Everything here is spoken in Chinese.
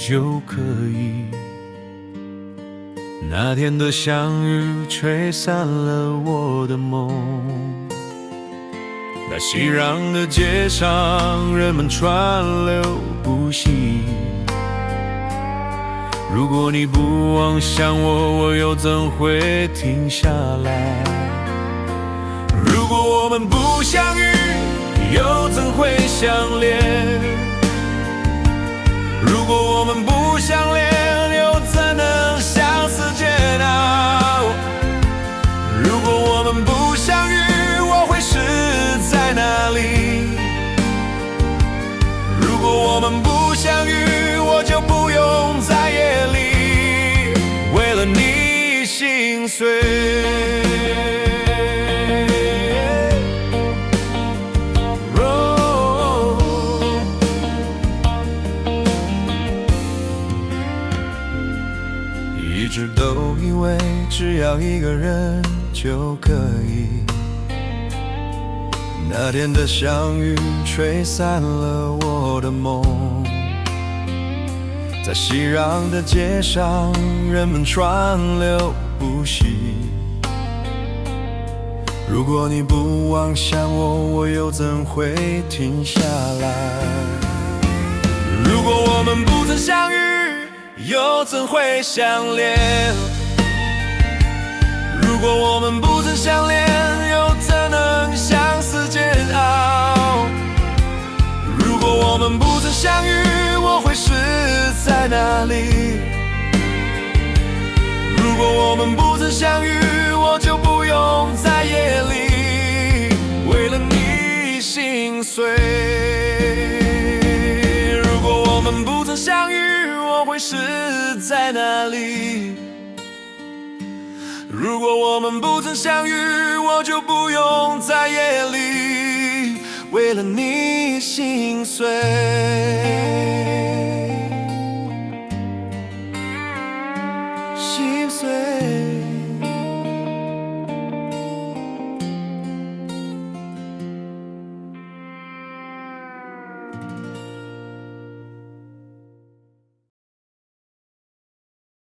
就可以。那天的相遇吹散了我的梦，在熙攘的街上，人们川流不息。如果你不妄想我，我又怎会停下来？如果我们不相遇，又怎会相恋？如果我们不相恋，又怎能相思煎熬？如果我们不相遇，我会是在哪里？如果我们不相遇，我就不用在夜里为了你心碎。一直都以为只要一个人就可以，那天的相遇吹散了我的梦，在熙攘的街上，人们川流不息。如果你不妄想我，我又怎会停下来？如果我们不曾相遇，又怎会相恋？如果我们不曾相恋，又怎能相思煎熬？如果我们不曾相遇，我会是在哪里？如果我们不曾相遇，我就不用在夜里为了你心碎。如果我们不曾相遇，我会是在哪里？如果我们不曾相遇，我就不用在夜里为了你心碎。